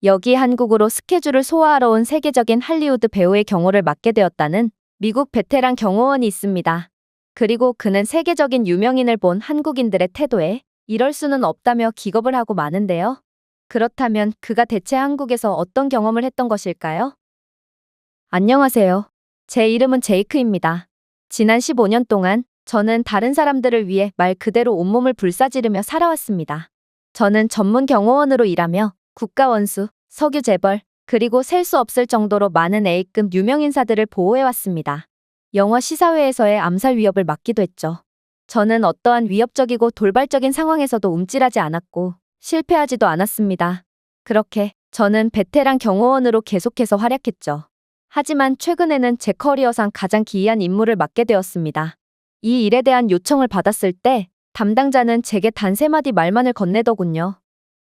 여기 한국으로 스케줄을 소화하러 온 세계적인 할리우드 배우의 경호를 맡게 되었다는 미국 베테랑 경호원이 있습니다. 그리고 그는 세계적인 유명인을 본 한국인들의 태도에 이럴 수는 없다며 기겁을 하고 마는데요. 그렇다면 그가 대체 한국에서 어떤 경험을 했던 것일까요? 안녕하세요. 제 이름은 제이크입니다. 지난 15년 동안 저는 다른 사람들을 위해 말 그대로 온몸을 불사지르며 살아왔습니다. 저는 전문 경호원으로 일하며 국가 원수, 석유 재벌, 그리고 셀 수 없을 정도로 많은 A급 유명인사들을 보호해왔습니다. 영화 시사회에서의 암살 위협을 막기도 했죠. 저는 어떠한 위협적이고 돌발적인 상황에서도 움찔하지 않았고 실패하지도 않았습니다. 그렇게 저는 베테랑 경호원으로 계속해서 활약했죠. 하지만 최근에는 제 커리어상 가장 기이한 임무를 맡게 되었습니다. 이 일에 대한 요청을 받았을 때 담당자는 제게 단 3마디 말만을 건네더군요.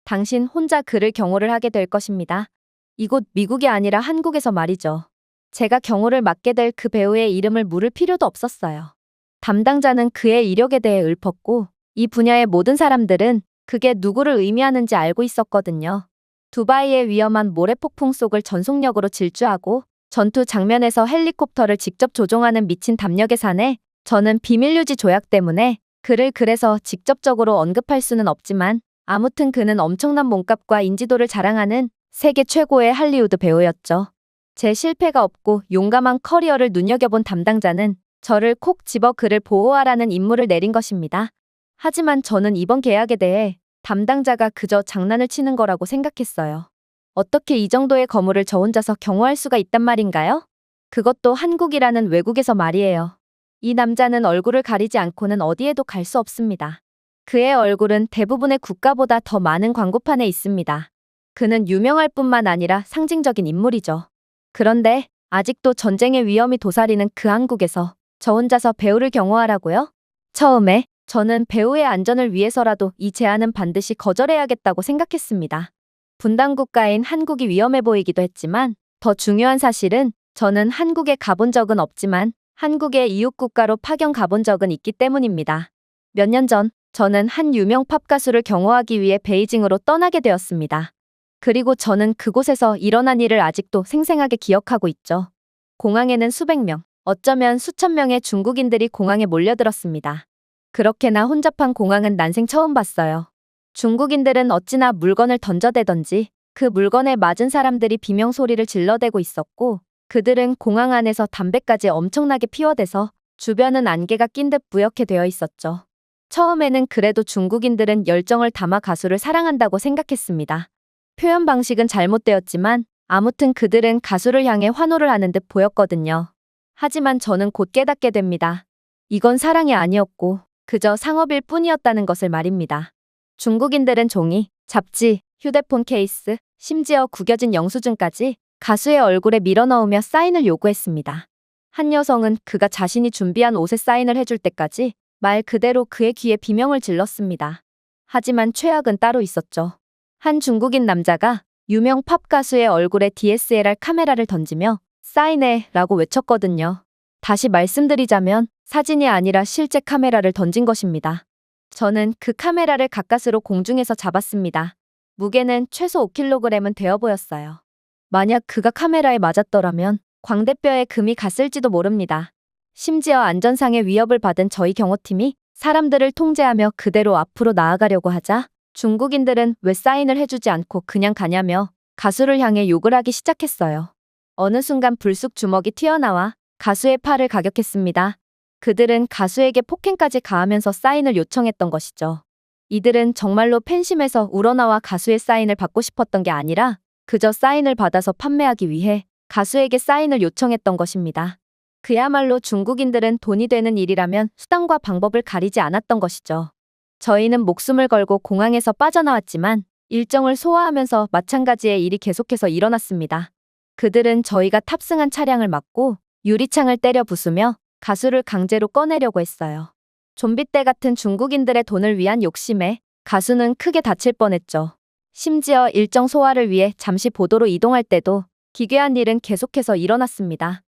당신 혼자 그를 경호를 하게 될 것입니다. 이곳 미국이 아니라 한국에서 말이죠. 제가 경호를 맡게 될 그 배우의 이름을 물을 필요도 없었어요. 담당자는 그의 이력에 대해 읊었고 이 분야의 모든 사람들은 그게 누구를 의미하는지 알고 있었거든요. 두바이의 위험한 모래폭풍 속을 전속력으로 질주하고 전투 장면에서 헬리콥터를 직접 조종하는 미친 담력의 사내, 저는 비밀유지 조약 때문에 그를 그래서 직접적으로 언급할 수는 없지만 아무튼 그는 엄청난 몸값과 인지도를 자랑하는 세계 최고의 할리우드 배우였죠. 제 실패가 없고 용감한 커리어를 눈여겨본 담당자는 저를 콕 집어 그를 보호하라는 임무를 내린 것입니다. 하지만 저는 이번 계약에 대해 담당자가 그저 장난을 치는 거라고 생각했어요. 어떻게 이 정도의 거물을 저 혼자서 경호할 수가 있단 말인가요? 그것도 한국이라는 외국에서 말이에요. 이 남자는 얼굴을 가리지 않고는 어디에도 갈 수 없습니다. 그의 얼굴은 대부분의 국가보다 더 많은 광고판에 있습니다. 그는 유명할 뿐만 아니라 상징적인 인물이죠. 그런데 아직도 전쟁의 위험이 도사리는 그 한국에서 저 혼자서 배우를 경호하라고요? 처음에 저는 배우의 안전을 위해서라도 이 제안은 반드시 거절해야겠다고 생각했습니다. 분단 국가인 한국이 위험해 보이기도 했지만 더 중요한 사실은 저는 한국에 가본 적은 없지만 한국의 이웃 국가로 파견 가본 적은 있기 때문입니다. 몇 년 전 저는 한 유명 팝 가수를 경호하기 위해 베이징으로 떠나게 되었습니다. 그리고 저는 그곳에서 일어난 일을 아직도 생생하게 기억하고 있죠. 공항에는 수백 명, 어쩌면 수천 명의 중국인들이 공항에 몰려들었습니다. 그렇게나 혼잡한 공항은 난생 처음 봤어요. 중국인들은 어찌나 물건을 던져대던지 그 물건에 맞은 사람들이 비명소리를 질러대고 있었고 그들은 공항 안에서 담배까지 엄청나게 피워대서 주변은 안개가 낀 듯 뿌옇게 되어 있었죠. 처음에는 그래도 중국인들은 열정을 담아 가수를 사랑한다고 생각했습니다. 표현 방식은 잘못되었지만 아무튼 그들은 가수를 향해 환호를 하는 듯 보였거든요. 하지만 저는 곧 깨닫게 됩니다. 이건 사랑이 아니었고 그저 상업일 뿐이었다는 것을 말입니다. 중국인들은 종이, 잡지, 휴대폰 케이스, 심지어 구겨진 영수증까지 가수의 얼굴에 밀어넣으며 사인을 요구했습니다. 한 여성은 그가 자신이 준비한 옷에 사인을 해줄 때까지 말 그대로 그의 귀에 비명을 질렀습니다. 하지만 최악은 따로 있었죠. 한 중국인 남자가 유명 팝 가수의 얼굴에 DSLR 카메라를 던지며 사인해 라고 외쳤거든요. 다시 말씀드리자면 사진이 아니라 실제 카메라를 던진 것입니다. 저는 그 카메라를 가까스로 공중에서 잡았습니다. 무게는 최소 5kg은 되어 보였어요. 만약 그가 카메라에 맞았더라면 광대뼈에 금이 갔을지도 모릅니다. 심지어 안전상의 위협을 받은 저희 경호팀이 사람들을 통제하며 그대로 앞으로 나아가려고 하자 중국인들은 왜 사인을 해주지 않고 그냥 가냐며 가수를 향해 욕을 하기 시작했어요. 어느 순간 불쑥 주먹이 튀어나와 가수의 팔을 가격했습니다. 그들은 가수에게 폭행까지 가하면서 사인을 요청했던 것이죠. 이들은 정말로 팬심에서 우러나와 가수의 사인을 받고 싶었던 게 아니라 그저 사인을 받아서 판매하기 위해 가수에게 사인을 요청했던 것입니다. 그야말로 중국인들은 돈이 되는 일이라면 수단과 방법을 가리지 않았던 것이죠. 저희는 목숨을 걸고 공항에서 빠져나왔지만 일정을 소화하면서 마찬가지의 일이 계속해서 일어났습니다. 그들은 저희가 탑승한 차량을 막고 유리창을 때려 부수며 가수를 강제로 꺼내려고 했어요. 좀비떼 같은 중국인들의 돈을 위한 욕심에 가수는 크게 다칠 뻔했죠. 심지어 일정 소화를 위해 잠시 보도로 이동할 때도 기괴한 일은 계속해서 일어났습니다.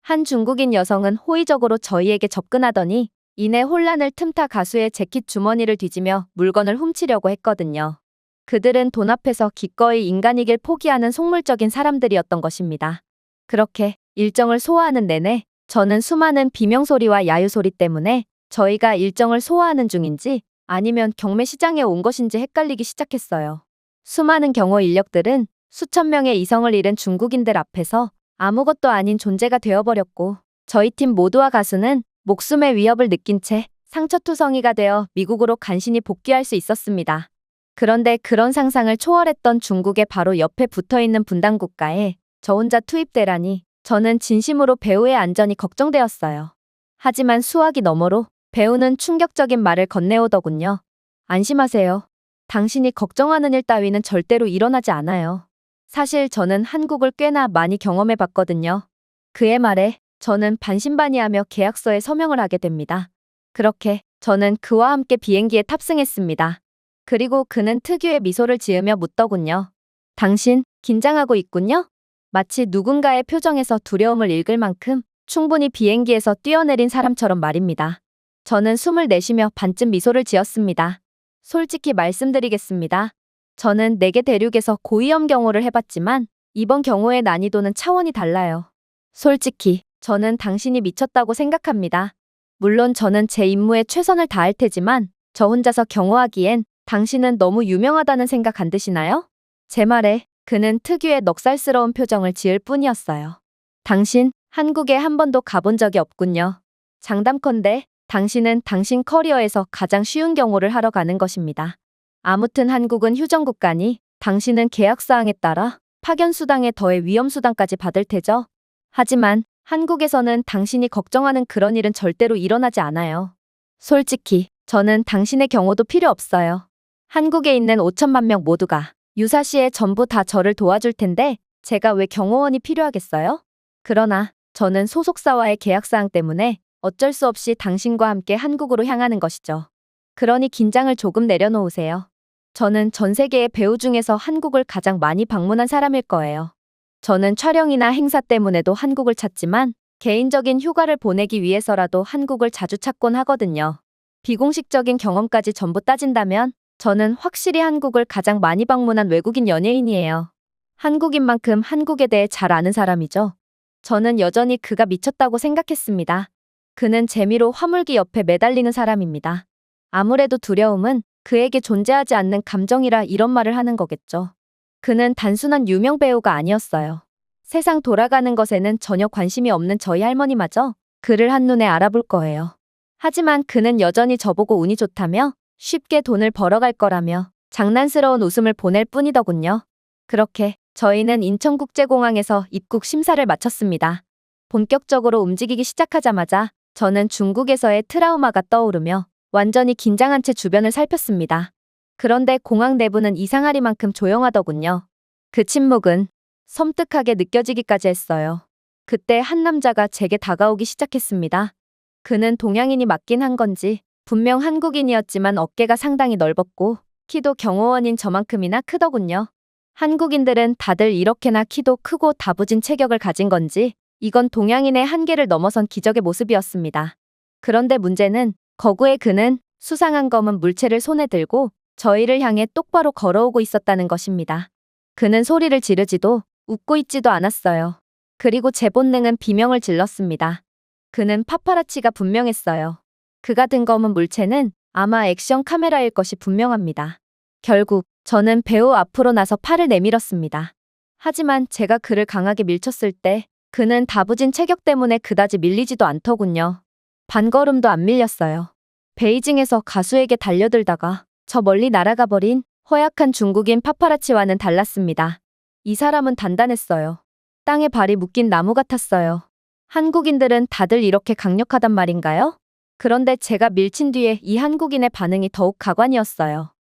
한 중국인 여성은 호의적으로 저희에게 접근하더니 이내 혼란을 틈타 가수의 재킷 주머니를 뒤지며 물건을 훔치려고 했거든요. 그들은 돈 앞에서 기꺼이 인간이길 포기하는 속물적인 사람들이었던 것입니다. 그렇게 일정을 소화하는 내내 저는 수많은 비명소리와 야유소리 때문에 저희가 일정을 소화하는 중인지 아니면 경매 시장에 온 것인지 헷갈리기 시작했어요. 수많은 경호 인력들은 수천 명의 이성을 잃은 중국인들 앞에서 아무것도 아닌 존재가 되어버렸고 저희 팀 모두와 가수는 목숨의 위협을 느낀 채 상처투성이가 되어 미국으로 간신히 복귀할 수 있었습니다. 그런데 그런 상상을 초월했던 중국의 바로 옆에 붙어있는 분단 국가에 저 혼자 투입되라니 저는 진심으로 배우의 안전이 걱정되었어요. 하지만 수화기 너머로 배우는 충격적인 말을 건네오더군요. 안심하세요. 당신이 걱정하는 일 따위는 절대로 일어나지 않아요. 사실 저는 한국을 꽤나 많이 경험해봤거든요. 그의 말에 저는 반신반의하며 계약서에 서명을 하게 됩니다. 그렇게 저는 그와 함께 비행기에 탑승했습니다. 그리고 그는 특유의 미소를 지으며 묻더군요. 당신 긴장하고 있군요? 마치 누군가의 표정에서 두려움을 읽을 만큼 충분히 비행기에서 뛰어내린 사람처럼 말입니다. 저는 숨을 내쉬며 반쯤 미소를 지었습니다. 솔직히 말씀드리겠습니다. 저는 4개 대륙에서 고위험 경호를 해봤지만 이번 경호의 난이도는 차원이 달라요. 솔직히 저는 당신이 미쳤다고 생각합니다. 물론 저는 제 임무에 최선을 다할 테지만 저 혼자서 경호하기엔 당신은 너무 유명하다는 생각 안 드시나요? 제 말에 그는 특유의 넉살스러운 표정을 지을 뿐이었어요. 당신 한국에 한 번도 가본 적이 없군요. 장담컨대 당신은 당신 커리어에서 가장 쉬운 경호를 하러 가는 것입니다. 아무튼 한국은 휴전국가니 당신은 계약사항에 따라 파견수당에 더해 위험수당까지 받을 테죠. 하지만 한국에서는 당신이 걱정하는 그런 일은 절대로 일어나지 않아요. 솔직히 저는 당신의 경호도 필요 없어요. 한국에 있는 5천만 명 모두가 유사시에 전부 다 저를 도와줄 텐데 제가 왜 경호원이 필요하겠어요? 그러나 저는 소속사와의 계약사항 때문에 어쩔 수 없이 당신과 함께 한국으로 향하는 것이죠. 그러니 긴장을 조금 내려놓으세요. 저는 전 세계의 배우 중에서 한국을 가장 많이 방문한 사람일 거예요. 저는 촬영이나 행사 때문에도 한국을 찾지만 개인적인 휴가를 보내기 위해서라도 한국을 자주 찾곤 하거든요. 비공식적인 경험까지 전부 따진다면 저는 확실히 한국을 가장 많이 방문한 외국인 연예인이에요. 한국인만큼 한국에 대해 잘 아는 사람이죠. 저는 여전히 그가 미쳤다고 생각했습니다. 그는 재미로 화물기 옆에 매달리는 사람입니다. 아무래도 두려움은 그에게 존재하지 않는 감정이라 이런 말을 하는 거겠죠. 그는 단순한 유명 배우가 아니었어요. 세상 돌아가는 것에는 전혀 관심이 없는 저희 할머니마저 그를 한눈에 알아볼 거예요. 하지만 그는 여전히 저보고 운이 좋다며 쉽게 돈을 벌어갈 거라며 장난스러운 웃음을 보낼 뿐이더군요. 그렇게 저희는 인천국제공항에서 입국 심사를 마쳤습니다. 본격적으로 움직이기 시작하자마자 저는 중국에서의 트라우마가 떠오르며 완전히 긴장한 채 주변을 살폈습니다. 그런데 공항 내부는 이상하리만큼 조용하더군요. 그 침묵은 섬뜩하게 느껴지기까지 했어요. 그때 한 남자가 제게 다가오기 시작했습니다. 그는 동양인이 맞긴 한 건지 분명 한국인이었지만 어깨가 상당히 넓었고 키도 경호원인 저만큼이나 크더군요. 한국인들은 다들 이렇게나 키도 크고 다부진 체격을 가진 건지 이건 동양인의 한계를 넘어선 기적의 모습이었습니다. 그런데 문제는 거구의 그는 수상한 검은 물체를 손에 들고 저희를 향해 똑바로 걸어오고 있었다는 것입니다. 그는 소리를 지르지도 웃고 있지도 않았어요. 그리고 제 본능은 비명을 질렀습니다. 그는 파파라치가 분명했어요. 그가 든 검은 물체는 아마 액션 카메라일 것이 분명합니다. 결국 저는 배우 앞으로 나서 팔을 내밀었습니다. 하지만 제가 그를 강하게 밀쳤을 때 그는 다부진 체격 때문에 그다지 밀리지도 않더군요. 반걸음도 안 밀렸어요. 베이징에서 가수에게 달려들다가 저 멀리 날아가 버린 허약한 중국인 파파라치와는 달랐습니다. 이 사람은 단단했어요. 땅에 발이 묶인 나무 같았어요. 한국인들은 다들 이렇게 강력하단 말인가요? 그런데 제가 밀친 뒤에 이 한국인의 반응이 더욱 가관이었어요.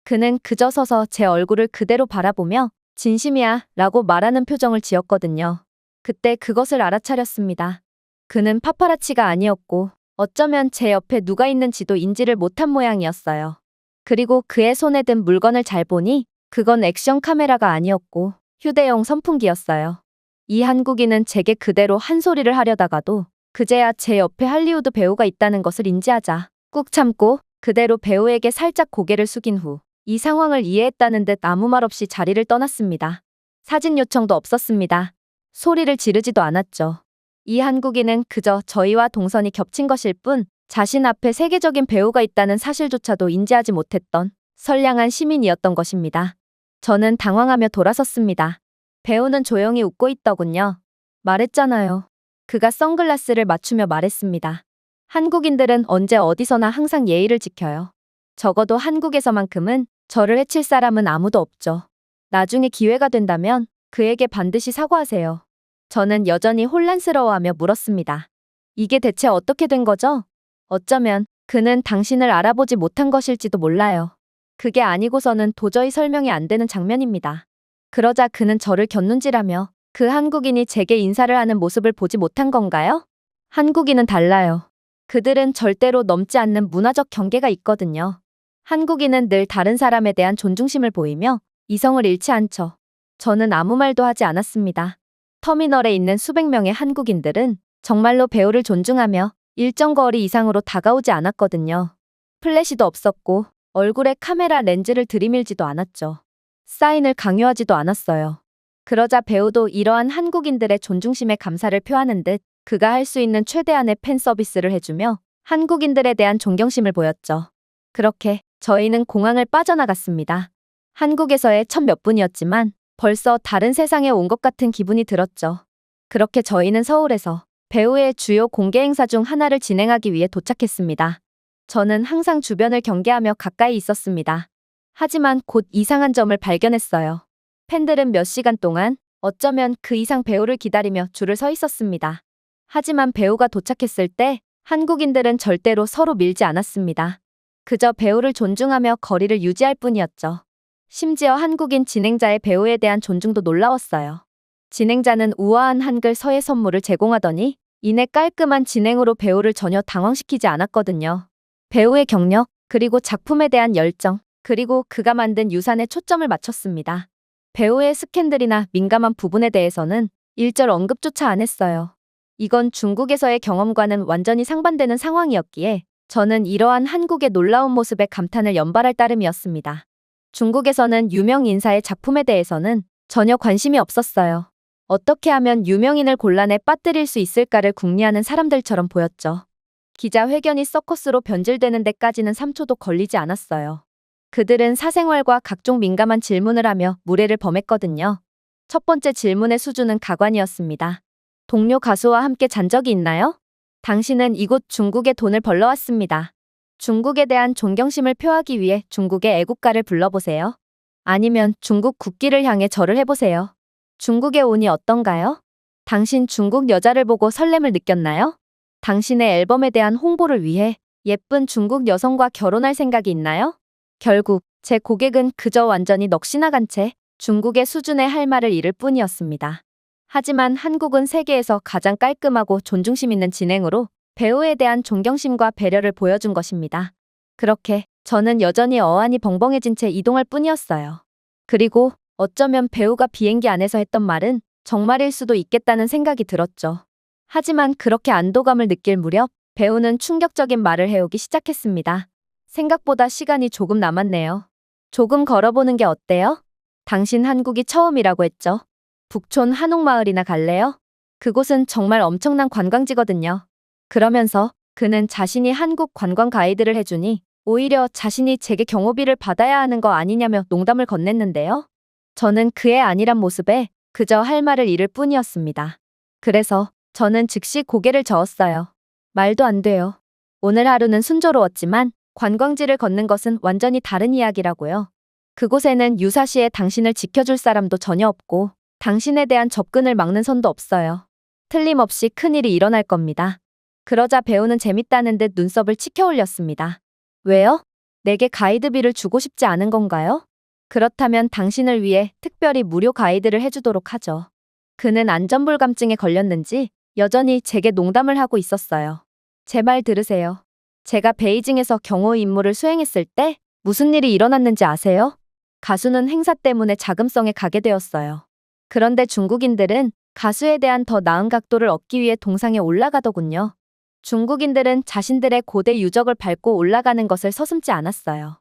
그는 그저 서서 제 얼굴을 그대로 바라보며 진심이야 라고 말하는 표정을 지었거든요. 그때 그것을 알아차렸습니다. 그는 파파라치가 아니었고 어쩌면 제 옆에 누가 있는지도 인지를 못한 모양이었어요. 그리고 그의 손에 든 물건을 잘 보니 그건 액션 카메라가 아니었고 휴대용 선풍기였어요. 이 한국인은 제게 그대로 한 소리를 하려다가도 그제야 제 옆에 할리우드 배우가 있다는 것을 인지하자 꾹 참고 그대로 배우에게 살짝 고개를 숙인 후 이 상황을 이해했다는 듯 아무 말 없이 자리를 떠났습니다. 사진 요청도 없었습니다. 소리를 지르지도 않았죠. 이 한국인은 그저 저희와 동선이 겹친 것일 뿐 자신 앞에 세계적인 배우가 있다는 사실조차도 인지하지 못했던 선량한 시민이었던 것입니다. 저는 당황하며 돌아섰습니다. 배우는 조용히 웃고 있더군요. 말했잖아요. 그가 선글라스를 맞추며 말했습니다. 한국인들은 언제 어디서나 항상 예의를 지켜요. 적어도 한국에서만큼은 저를 해칠 사람은 아무도 없죠. 나중에 기회가 된다면 그에게 반드시 사과하세요. 저는 여전히 혼란스러워하며 물었습니다. 이게 대체 어떻게 된 거죠? 어쩌면 그는 당신을 알아보지 못한 것일지도 몰라요. 그게 아니고서는 도저히 설명이 안 되는 장면입니다. 그러자 그는 저를 곁눈질하며 그 한국인이 제게 인사를 하는 모습을 보지 못한 건가요? 한국인은 달라요. 그들은 절대로 넘지 않는 문화적 경계가 있거든요. 한국인은 늘 다른 사람에 대한 존중심을 보이며 이성을 잃지 않죠. 저는 아무 말도 하지 않았습니다. 터미널에 있는 수백 명의 한국인들은 정말로 배우를 존중하며 일정 거리 이상으로 다가오지 않았거든요. 플래시도 없었고 얼굴에 카메라 렌즈를 들이밀지도 않았죠. 사인을 강요하지도 않았어요. 그러자 배우도 이러한 한국인들의 존중심에 감사를 표하는 듯 그가 할 수 있는 최대한의 팬 서비스를 해주며 한국인들에 대한 존경심을 보였죠. 그렇게 저희는 공항을 빠져나갔습니다. 한국에서의 첫 몇 분이었지만 벌써 다른 세상에 온 것 같은 기분이 들었죠. 그렇게 저희는 서울에서 배우의 주요 공개 행사 중 하나를 진행하기 위해 도착했습니다. 저는 항상 주변을 경계하며 가까이 있었습니다. 하지만 곧 이상한 점을 발견했어요. 팬들은 몇 시간 동안 어쩌면 그 이상 배우를 기다리며 줄을 서 있었습니다. 하지만 배우가 도착했을 때 한국인들은 절대로 서로 밀지 않았습니다. 그저 배우를 존중하며 거리를 유지할 뿐이었죠. 심지어 한국인 진행자의 배우에 대한 존중도 놀라웠어요. 진행자는 우아한 한글 서예 선물을 제공하더니 이내 깔끔한 진행으로 배우를 전혀 당황시키지 않았거든요. 배우의 경력, 그리고 작품에 대한 열정, 그리고 그가 만든 유산에 초점을 맞췄습니다. 배우의 스캔들이나 민감한 부분에 대해서는 일절 언급조차 안 했어요. 이건 중국에서의 경험과는 완전히 상반되는 상황이었기에 저는 이러한 한국의 놀라운 모습에 감탄을 연발할 따름이었습니다. 중국에서는 유명 인사의 작품에 대해서는 전혀 관심이 없었어요. 어떻게 하면 유명인을 곤란에 빠뜨릴 수 있을까를 궁리하는 사람들처럼 보였죠. 기자회견이 서커스로 변질되는 데까지는 3초도 걸리지 않았어요. 그들은 사생활과 각종 민감한 질문을 하며 무례를 범했거든요. 첫 번째 질문의 수준은 가관이었습니다. 동료 가수와 함께 잔 적이 있나요? 당신은 이곳 중국에 돈을 벌러 왔습니다. 중국에 대한 존경심을 표하기 위해 중국의 애국가를 불러보세요. 아니면 중국 국기를 향해 절을 해보세요. 중국에 오니 어떤가요? 당신 중국 여자를 보고 설렘을 느꼈나요? 당신의 앨범에 대한 홍보를 위해 예쁜 중국 여성과 결혼할 생각이 있나요? 결국 제 고객은 그저 완전히 넋이나간 채 중국의 수준에 할 말을 잃을 뿐이었습니다. 하지만 한국은 세계에서 가장 깔끔하고 존중심 있는 진행으로 배우에 대한 존경심과 배려를 보여준 것입니다. 그렇게 저는 여전히 어안이 벙벙해진 채 이동할 뿐이었어요. 그리고 어쩌면 배우가 비행기 안에서 했던 말은 정말일 수도 있겠다는 생각이 들었죠. 하지만 그렇게 안도감을 느낄 무렵 배우는 충격적인 말을 해오기 시작했습니다. 생각보다 시간이 조금 남았네요. 조금 걸어보는 게 어때요? 당신 한국이 처음이라고 했죠. 북촌 한옥마을이나 갈래요? 그곳은 정말 엄청난 관광지거든요. 그러면서 그는 자신이 한국 관광 가이드를 해주니 오히려 자신이 제게 경호비를 받아야 하는 거 아니냐며 농담을 건넸는데요. 저는 그의 안일한 모습에 그저 할 말을 잃을 뿐이었습니다. 그래서 저는 즉시 고개를 저었어요. 말도 안 돼요. 오늘 하루는 순조로웠지만 관광지를 걷는 것은 완전히 다른 이야기라고요. 그곳에는 유사시에 당신을 지켜줄 사람도 전혀 없고 당신에 대한 접근을 막는 선도 없어요. 틀림없이 큰일이 일어날 겁니다. 그러자 배우는 재밌다는 듯 눈썹을 치켜 올렸습니다. 왜요? 내게 가이드비를 주고 싶지 않은 건가요? 그렇다면 당신을 위해 특별히 무료 가이드를 해주도록 하죠. 그는 안전불감증에 걸렸는지 여전히 제게 농담을 하고 있었어요. 제 말 들으세요. 제가 베이징에서 경호 임무를 수행했을 때 무슨 일이 일어났는지 아세요? 가수는 행사 때문에 자금성에 가게 되었어요. 그런데 중국인들은 가수에 대한 더 나은 각도를 얻기 위해 동상에 올라가더군요. 중국인들은 자신들의 고대 유적을 밟고 올라가는 것을 서슴지 않았어요.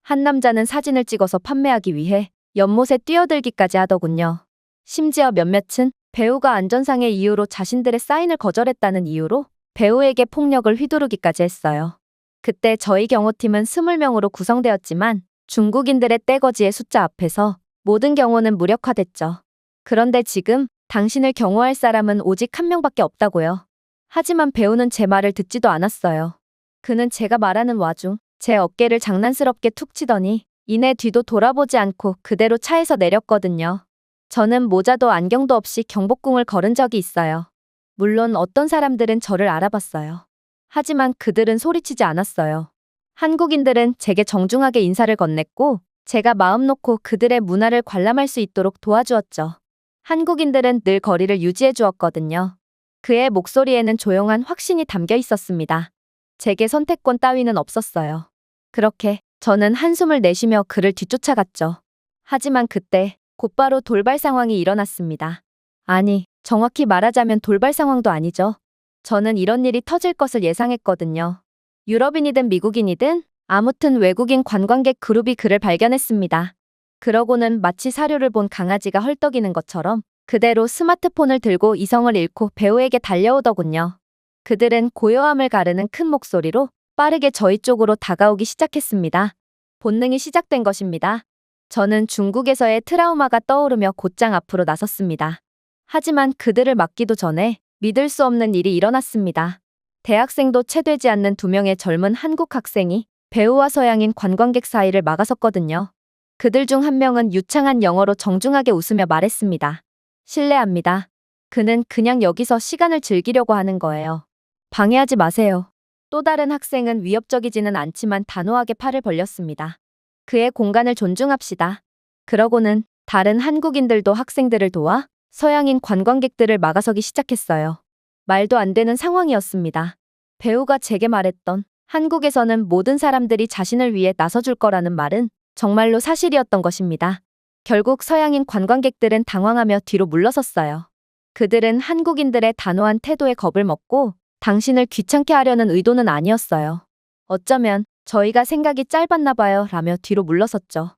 한 남자는 사진을 찍어서 판매하기 위해 연못에 뛰어들기까지 하더군요. 심지어 몇몇은 배우가 안전상의 이유로 자신들의 사인을 거절했다는 이유로 배우에게 폭력을 휘두르기까지 했어요. 그때 저희 경호팀은 20명으로 구성되었지만 중국인들의 떼거지의 숫자 앞에서 모든 경호는 무력화됐죠. 그런데 지금 당신을 경호할 사람은 오직 한 명밖에 없다고요. 하지만 배우는 제 말을 듣지도 않았어요. 그는 제가 말하는 와중 제 어깨를 장난스럽게 툭 치더니 이내 뒤도 돌아보지 않고 그대로 차에서 내렸거든요. 저는 모자도 안경도 없이 경복궁을 걸은 적이 있어요. 물론 어떤 사람들은 저를 알아봤어요. 하지만 그들은 소리치지 않았어요. 한국인들은 제게 정중하게 인사를 건넸고 제가 마음 놓고 그들의 문화를 관람할 수 있도록 도와주었죠. 한국인들은 늘 거리를 유지해 주었거든요. 그의 목소리에는 조용한 확신이 담겨 있었습니다. 제게 선택권 따위는 없었어요. 그렇게 저는 한숨을 내쉬며 그를 뒤쫓아갔죠. 하지만 그때 곧바로 돌발 상황이 일어났습니다. 아니, 정확히 말하자면 돌발 상황도 아니죠. 저는 이런 일이 터질 것을 예상했거든요. 유럽인이든 미국인이든 아무튼 외국인 관광객 그룹이 그를 발견했습니다. 그러고는 마치 사료를 본 강아지가 헐떡이는 것처럼 그대로 스마트폰을 들고 이성을 잃고 배우에게 달려오더군요. 그들은 고요함을 가르는 큰 목소리로 빠르게 저희 쪽으로 다가오기 시작했습니다. 본능이 시작된 것입니다. 저는 중국에서의 트라우마가 떠오르며 곧장 앞으로 나섰습니다. 하지만 그들을 막기도 전에 믿을 수 없는 일이 일어났습니다. 대학생도 채 되지 않는 2명의 젊은 한국 학생이 배우와 서양인 관광객 사이를 막아섰거든요. 그들 중 한 명은 유창한 영어로 정중하게 웃으며 말했습니다. 실례합니다. 그는 그냥 여기서 시간을 즐기려고 하는 거예요. 방해하지 마세요. 또 다른 학생은 위협적이지는 않지만 단호하게 팔을 벌렸습니다. 그의 공간을 존중합시다. 그러고는 다른 한국인들도 학생들을 도와 서양인 관광객들을 막아서기 시작했어요. 말도 안 되는 상황이었습니다. 배우가 제게 말했던 한국에서는 모든 사람들이 자신을 위해 나서줄 거라는 말은 정말로 사실이었던 것입니다. 결국 서양인 관광객들은 당황하며 뒤로 물러섰어요. 그들은 한국인들의 단호한 태도에 겁을 먹고 당신을 귀찮게 하려는 의도는 아니었어요. 어쩌면 저희가 생각이 짧았나 봐요 라며 뒤로 물러섰죠.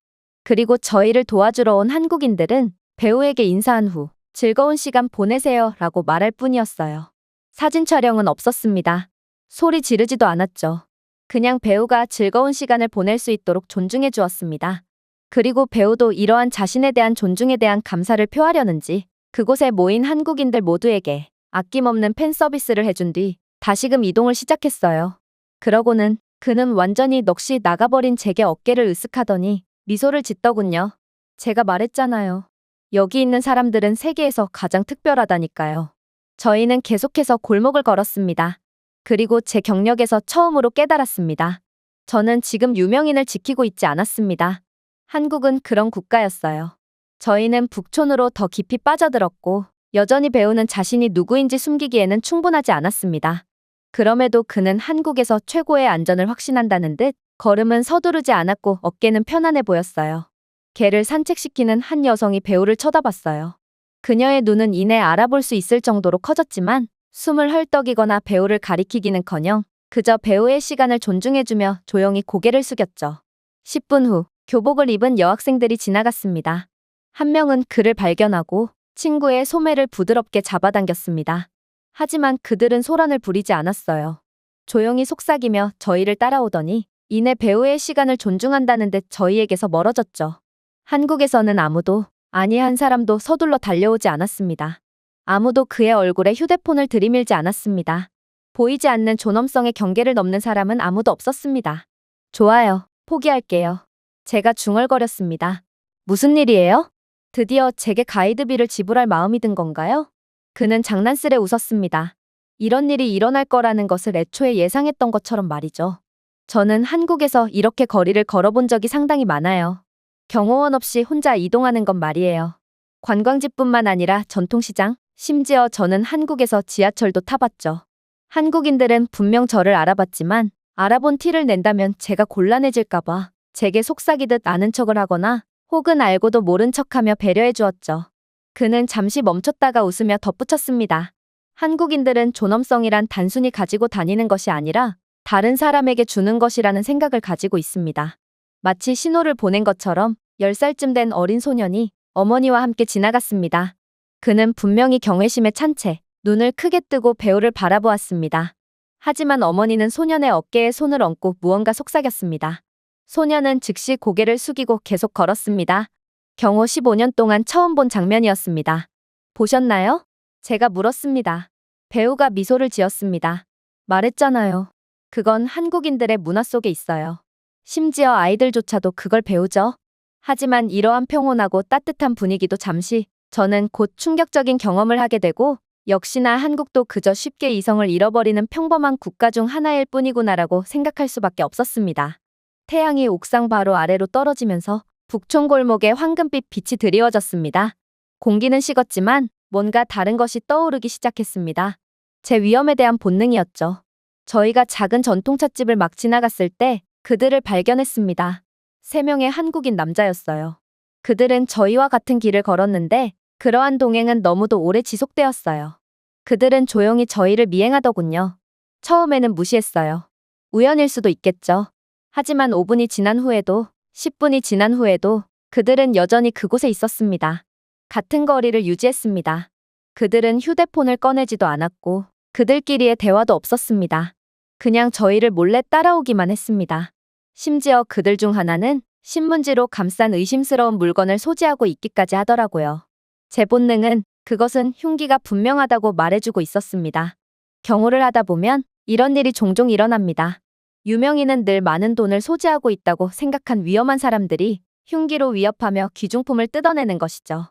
그리고 저희를 도와주러 온 한국인들은 배우에게 인사한 후 즐거운 시간 보내세요 라고 말할 뿐이었어요. 사진 촬영은 없었습니다. 소리 지르지도 않았죠. 그냥 배우가 즐거운 시간을 보낼 수 있도록 존중해 주었습니다. 그리고 배우도 이러한 자신에 대한 존중에 대한 감사를 표하려는지 그곳에 모인 한국인들 모두에게 아낌없는 팬 서비스를 해준 뒤 다시금 이동을 시작했어요. 그러고는 그는 완전히 넋이 나가버린 제게 어깨를 으쓱하더니 미소를 짓더군요. 제가 말했잖아요. 여기 있는 사람들은 세계에서 가장 특별하다니까요. 저희는 계속해서 골목을 걸었습니다. 그리고 제 경력에서 처음으로 깨달았습니다. 저는 지금 유명인을 지키고 있지 않았습니다. 한국은 그런 국가였어요. 저희는 북촌으로 더 깊이 빠져들었고 여전히 배우는 자신이 누구인지 숨기기에는 충분하지 않았습니다. 그럼에도 그는 한국에서 최고의 안전을 확신한다는 듯 걸음은 서두르지 않았고 어깨는 편안해 보였어요. 개를 산책시키는 한 여성이 배우를 쳐다봤어요. 그녀의 눈은 이내 알아볼 수 있을 정도로 커졌지만 숨을 헐떡이거나 배우를 가리키기는커녕 그저 배우의 시간을 존중해주며 조용히 고개를 숙였죠. 10분 후 교복을 입은 여학생들이 지나갔습니다. 한 명은 그를 발견하고 친구의 소매를 부드럽게 잡아당겼습니다. 하지만 그들은 소란을 부리지 않았어요. 조용히 속삭이며 저희를 따라오더니 이내 배우의 시간을 존중한다는 듯 저희에게서 멀어졌죠. 한국에서는 아무도, 아니 한 사람도 서둘러 달려오지 않았습니다. 아무도 그의 얼굴에 휴대폰을 들이밀지 않았습니다. 보이지 않는 존엄성의 경계를 넘는 사람은 아무도 없었습니다. 좋아요. 포기할게요. 제가 중얼거렸습니다. 무슨 일이에요? 드디어 제게 가이드비를 지불할 마음이 든 건가요? 그는 장난스레 웃었습니다. 이런 일이 일어날 거라는 것을 애초에 예상했던 것처럼 말이죠. 저는 한국에서 이렇게 거리를 걸어본 적이 상당히 많아요. 경호원 없이 혼자 이동하는 건 말이에요. 관광지뿐만 아니라 전통시장, 심지어 저는 한국에서 지하철도 타봤죠. 한국인들은 분명 저를 알아봤지만 알아본 티를 낸다면 제가 곤란해질까봐 제게 속삭이듯 아는 척을 하거나 혹은 알고도 모른 척하며 배려해 주었죠. 그는 잠시 멈췄다가 웃으며 덧붙였습니다. 한국인들은 존엄성이란 단순히 가지고 다니는 것이 아니라 다른 사람에게 주는 것이라는 생각을 가지고 있습니다. 마치 신호를 보낸 것처럼 10살쯤 된 어린 소년이 어머니와 함께 지나갔습니다. 그는 분명히 경외심에 찬 채 눈을 크게 뜨고 배우를 바라보았습니다. 하지만 어머니는 소년의 어깨에 손을 얹고 무언가 속삭였습니다. 소년은 즉시 고개를 숙이고 계속 걸었습니다. 경호 15년 동안 처음 본 장면이었습니다. 보셨나요? 제가 물었습니다. 배우가 미소를 지었습니다. 말했잖아요. 그건 한국인들의 문화 속에 있어요. 심지어 아이들조차도 그걸 배우죠. 하지만 이러한 평온하고 따뜻한 분위기도 잠시, 저는 곧 충격적인 경험을 하게 되고 역시나 한국도 그저 쉽게 이성을 잃어버리는 평범한 국가 중 하나일 뿐이구나라고 생각할 수밖에 없었습니다. 태양이 옥상 바로 아래로 떨어지면서 북촌 골목에 황금빛 빛이 드리워졌습니다. 공기는 식었지만 뭔가 다른 것이 떠오르기 시작했습니다. 제 위험에 대한 본능이었죠. 저희가 작은 전통찻집을 막 지나갔을 때 그들을 발견했습니다. 3명의 한국인 남자였어요. 그들은 저희와 같은 길을 걸었는데 그러한 동행은 너무도 오래 지속되었어요. 그들은 조용히 저희를 미행하더군요. 처음에는 무시했어요. 우연일 수도 있겠죠. 하지만 5분이 지난 후에도 10분이 지난 후에도 그들은 여전히 그곳에 있었습니다. 같은 거리를 유지했습니다. 그들은 휴대폰을 꺼내지도 않았고 그들끼리의 대화도 없었습니다. 그냥 저희를 몰래 따라오기만 했습니다. 심지어 그들 중 하나는 신문지로 감싼 의심스러운 물건을 소지하고 있기까지 하더라고요. 제 본능은 그것은 흉기가 분명하다고 말해주고 있었습니다. 경호를 하다 보면 이런 일이 종종 일어납니다. 유명인은 늘 많은 돈을 소지하고 있다고 생각한 위험한 사람들이 흉기로 위협하며 귀중품을 뜯어내는 것이죠.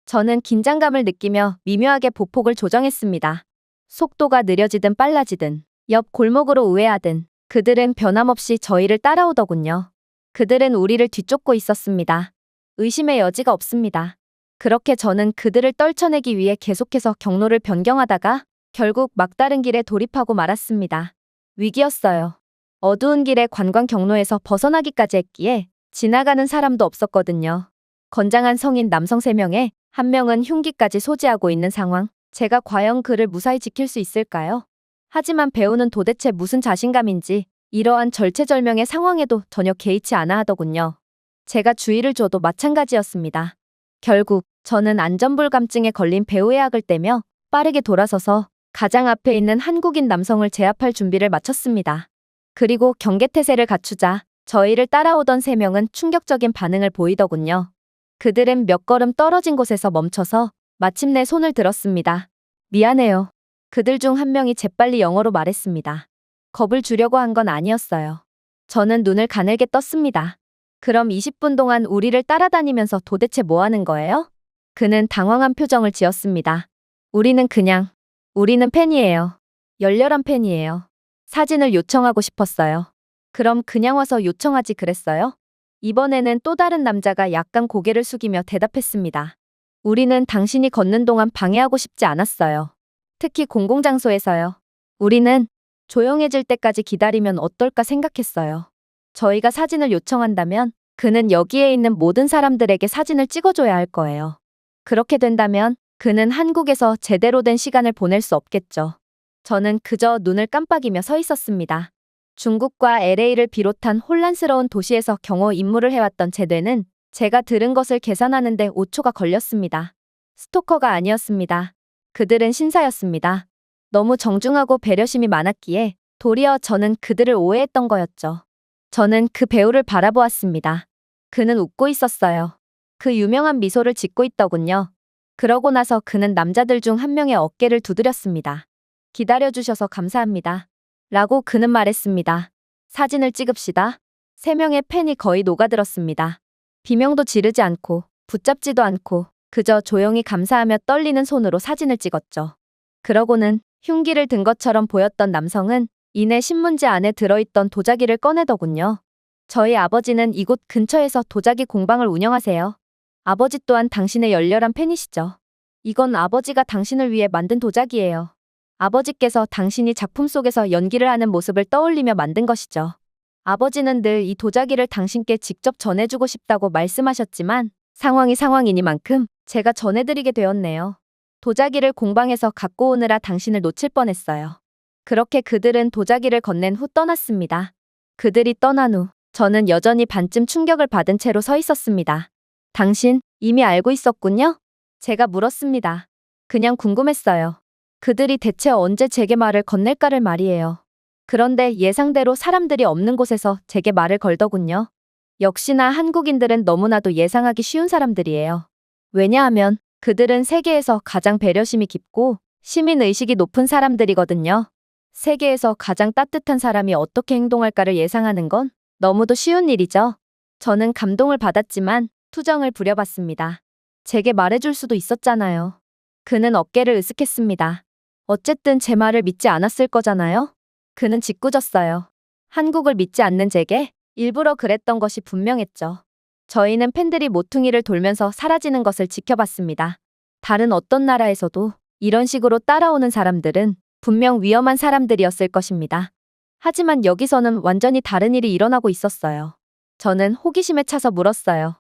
저는 긴장감을 느끼며 미묘하게 보폭을 조정했습니다. 속도가 느려지든 빨라지든 옆 골목으로 우회하든 그들은 변함없이 저희를 따라오더군요. 그들은 우리를 뒤쫓고 있었습니다. 의심의 여지가 없습니다. 그렇게 저는 그들을 떨쳐내기 위해 계속해서 경로를 변경하다가 결국 막다른 길에 돌입하고 말았습니다. 위기였어요. 어두운 길의 관광 경로에서 벗어나기까지 했기에 지나가는 사람도 없었거든요. 건장한 성인 남성 3명에 한 명은 흉기까지 소지하고 있는 상황. 제가 과연 그를 무사히 지킬 수 있을까요? 하지만 배우는 도대체 무슨 자신감인지 이러한 절체절명의 상황에도 전혀 개의치 않아 하더군요. 제가 주의를 줘도 마찬가지였습니다. 결국 저는 안전불감증에 걸린 배우의 악을 떼며 빠르게 돌아서서 가장 앞에 있는 한국인 남성을 제압할 준비를 마쳤습니다. 그리고 경계태세를 갖추자 저희를 따라오던 3명은 충격적인 반응을 보이더군요. 그들은 몇 걸음 떨어진 곳에서 멈춰서 마침내 손을 들었습니다. 미안해요. 그들 중 한 명이 재빨리 영어로 말했습니다. 겁을 주려고 한 건 아니었어요. 저는 눈을 가늘게 떴습니다. 그럼 20분 동안 우리를 따라다니면서 도대체 뭐 하는 거예요? 그는 당황한 표정을 지었습니다. 우리는 팬이에요. 열렬한 팬이에요. 사진을 요청하고 싶었어요. 그럼 그냥 와서 요청하지 그랬어요? 이번에는 또 다른 남자가 약간 고개를 숙이며 대답했습니다. 우리는 당신이 걷는 동안 방해하고 싶지 않았어요. 특히 공공장소에서요. 우리는 조용해질 때까지 기다리면 어떨까 생각했어요. 저희가 사진을 요청한다면 그는 여기에 있는 모든 사람들에게 사진을 찍어줘야 할 거예요. 그렇게 된다면 그는 한국에서 제대로 된 시간을 보낼 수 없겠죠. 저는 그저 눈을 깜빡이며 서 있었습니다. 중국과 LA를 비롯한 혼란스러운 도시에서 경호 임무를 해왔던 제 뇌는 제가 들은 것을 계산하는데 5초가 걸렸습니다. 스토커가 아니었습니다. 그들은 신사였습니다. 너무 정중하고 배려심이 많았기에 도리어 저는 그들을 오해했던 거였죠. 저는 그 배우를 바라보았습니다. 그는 웃고 있었어요. 그 유명한 미소를 짓고 있더군요. 그러고 나서 그는 남자들 중 한 명의 어깨를 두드렸습니다. 기다려주셔서 감사합니다. 라고 그는 말했습니다. 사진을 찍읍시다. 3명의 팬이 거의 녹아들었습니다. 비명도 지르지 않고 붙잡지도 않고 그저 조용히 감사하며 떨리는 손으로 사진을 찍었죠. 그러고는 흉기를 든 것처럼 보였던 남성은 이내 신문지 안에 들어있던 도자기를 꺼내더군요. 저희 아버지는 이곳 근처에서 도자기 공방을 운영하세요. 아버지 또한 당신의 열렬한 팬이시죠. 이건 아버지가 당신을 위해 만든 도자기예요. 아버지께서 당신이 작품 속에서 연기를 하는 모습을 떠올리며 만든 것이죠. 아버지는 늘 이 도자기를 당신께 직접 전해주고 싶다고 말씀하셨지만 상황이 상황이니만큼 제가 전해드리게 되었네요. 도자기를 공방에서 갖고 오느라 당신을 놓칠 뻔했어요. 그렇게 그들은 도자기를 건넨 후 떠났습니다. 그들이 떠난 후 저는 여전히 반쯤 충격을 받은 채로 서 있었습니다. 당신 이미 알고 있었군요? 제가 물었습니다. 그냥 궁금했어요. 그들이 대체 언제 제게 말을 건넬까를 말이에요. 그런데 예상대로 사람들이 없는 곳에서 제게 말을 걸더군요. 역시나 한국인들은 너무나도 예상하기 쉬운 사람들이에요. 왜냐하면 그들은 세계에서 가장 배려심이 깊고 시민의식이 높은 사람들이거든요. 세계에서 가장 따뜻한 사람이 어떻게 행동할까를 예상하는 건 너무도 쉬운 일이죠. 저는 감동을 받았지만 투정을 부려봤습니다. 제게 말해줄 수도 있었잖아요. 그는 어깨를 으쓱했습니다. 어쨌든 제 말을 믿지 않았을 거잖아요? 그는 짓궂었어요. 한국을 믿지 않는 제게 일부러 그랬던 것이 분명했죠. 저희는 팬들이 모퉁이를 돌면서 사라지는 것을 지켜봤습니다. 다른 어떤 나라에서도 이런 식으로 따라오는 사람들은 분명 위험한 사람들이었을 것입니다. 하지만 여기서는 완전히 다른 일이 일어나고 있었어요. 저는 호기심에 차서 물었어요.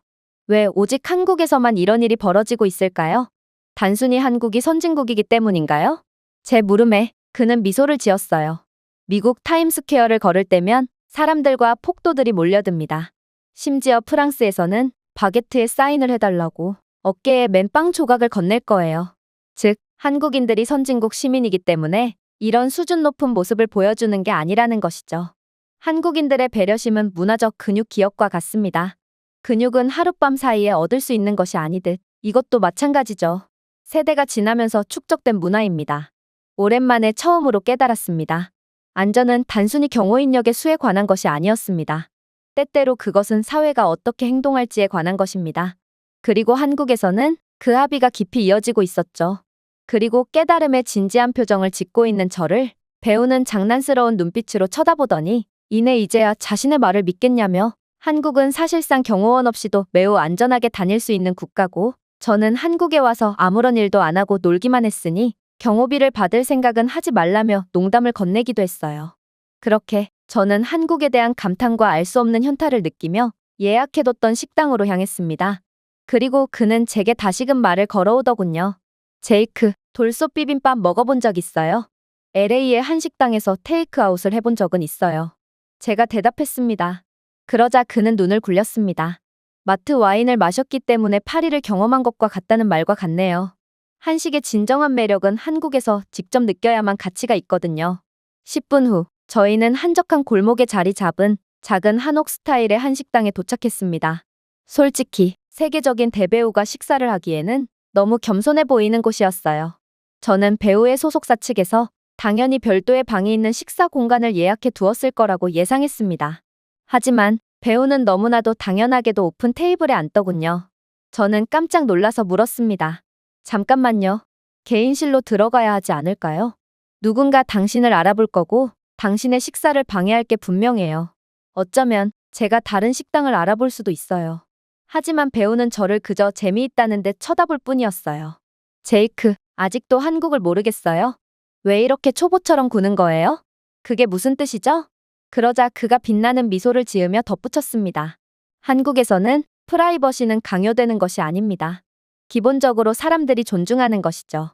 왜 오직 한국에서만 이런 일이 벌어지고 있을까요? 단순히 한국이 선진국이기 때문인가요? 제 물음에 그는 미소를 지었어요. 미국 타임스퀘어를 걸을 때면 사람들과 폭도들이 몰려듭니다. 심지어 프랑스에서는 바게트에 사인을 해달라고 어깨에 맨 빵 조각을 건넬 거예요. 즉, 한국인들이 선진국 시민이기 때문에 이런 수준 높은 모습을 보여주는 게 아니라는 것이죠. 한국인들의 배려심은 문화적 근육 기억과 같습니다. 근육은 하룻밤 사이에 얻을 수 있는 것이 아니듯 이것도 마찬가지죠. 세대가 지나면서 축적된 문화입니다. 오랜만에 처음으로 깨달았습니다. 안전은 단순히 경호인력의 수에 관한 것이 아니었습니다. 때때로 그것은 사회가 어떻게 행동할지에 관한 것입니다. 그리고 한국에서는 그 합의가 깊이 이어지고 있었죠. 그리고 깨달음의 진지한 표정을 짓고 있는 저를 배우는 장난스러운 눈빛으로 쳐다보더니 이내 이제야 자신의 말을 믿겠냐며 한국은 사실상 경호원 없이도 매우 안전하게 다닐 수 있는 국가고 저는 한국에 와서 아무런 일도 안 하고 놀기만 했으니 경호비를 받을 생각은 하지 말라며 농담을 건네기도 했어요. 그렇게 저는 한국에 대한 감탄과 알 수 없는 현타를 느끼며 예약해뒀던 식당으로 향했습니다. 그리고 그는 제게 다시금 말을 걸어오더군요. 제이크, 돌솥 비빔밥 먹어본 적 있어요? LA의 한 식당에서 테이크아웃을 해본 적은 있어요. 제가 대답했습니다. 그러자 그는 눈을 굴렸습니다. 마트 와인을 마셨기 때문에 파리를 경험한 것과 같다는 말과 같네요. 한식의 진정한 매력은 한국에서 직접 느껴야만 가치가 있거든요. 10분 후, 저희는 한적한 골목에 자리 잡은 작은 한옥 스타일의 한식당에 도착했습니다. 솔직히 세계적인 대배우가 식사를 하기에는 너무 겸손해 보이는 곳이었어요. 저는 배우의 소속사 측에서 당연히 별도의 방이 있는 식사 공간을 예약해 두었을 거라고 예상했습니다. 하지만 배우는 너무나도 당연하게도 오픈 테이블에 앉더군요. 저는 깜짝 놀라서 물었습니다. 잠깐만요. 개인실로 들어가야 하지 않을까요? 누군가 당신을 알아볼 거고 당신의 식사를 방해할 게 분명해요. 어쩌면 제가 다른 식당을 알아볼 수도 있어요. 하지만 배우는 저를 그저 재미있다는 듯 쳐다볼 뿐이었어요. 제이크, 아직도 한국을 모르겠어요? 왜 이렇게 초보처럼 구는 거예요? 그게 무슨 뜻이죠? 그러자 그가 빛나는 미소를 지으며 덧붙였습니다. 한국에서는 프라이버시는 강요되는 것이 아닙니다. 기본적으로 사람들이 존중하는 것이죠.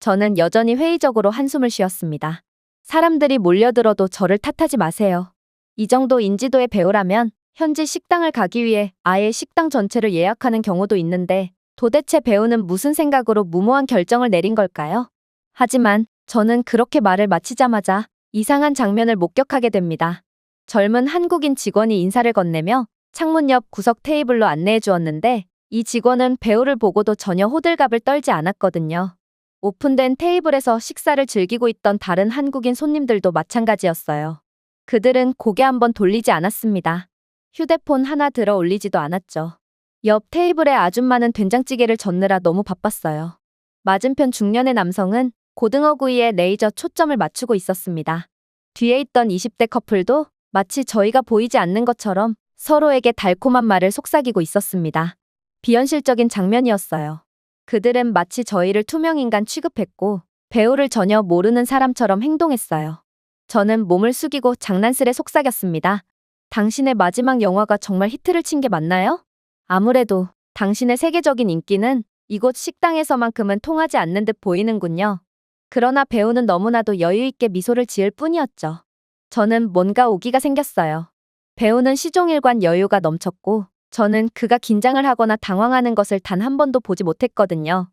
저는 여전히 회의적으로 한숨을 쉬었습니다. 사람들이 몰려들어도 저를 탓하지 마세요. 이 정도 인지도의 배우라면 현지 식당을 가기 위해 아예 식당 전체를 예약하는 경우도 있는데 도대체 배우는 무슨 생각으로 무모한 결정을 내린 걸까요? 하지만 저는 그렇게 말을 마치자마자 이상한 장면을 목격하게 됩니다. 젊은 한국인 직원이 인사를 건네며 창문 옆 구석 테이블로 안내해 주었는데 이 직원은 배우를 보고도 전혀 호들갑을 떨지 않았거든요. 오픈된 테이블에서 식사를 즐기고 있던 다른 한국인 손님들도 마찬가지였어요. 그들은 고개 한번 돌리지 않았습니다. 휴대폰 하나 들어 올리지도 않았죠. 옆 테이블에 아줌마는 된장찌개를 젓느라 너무 바빴어요. 맞은편 중년의 남성은 고등어 구이에 레이저 초점을 맞추고 있었습니다. 뒤에 있던 20대 커플도 마치 저희가 보이지 않는 것처럼 서로에게 달콤한 말을 속삭이고 있었습니다. 비현실적인 장면이었어요. 그들은 마치 저희를 투명인간 취급했고 배우를 전혀 모르는 사람처럼 행동했어요. 저는 몸을 숙이고 장난스레 속삭였습니다. 당신의 마지막 영화가 정말 히트를 친 게 맞나요? 아무래도 당신의 세계적인 인기는 이곳 식당에서만큼은 통하지 않는 듯 보이는군요. 그러나 배우는 너무나도 여유 있게 미소를 지을 뿐이었죠. 저는 뭔가 오기가 생겼어요. 배우는 시종일관 여유가 넘쳤고 저는 그가 긴장을 하거나 당황하는 것을 단 한 번도 보지 못했거든요.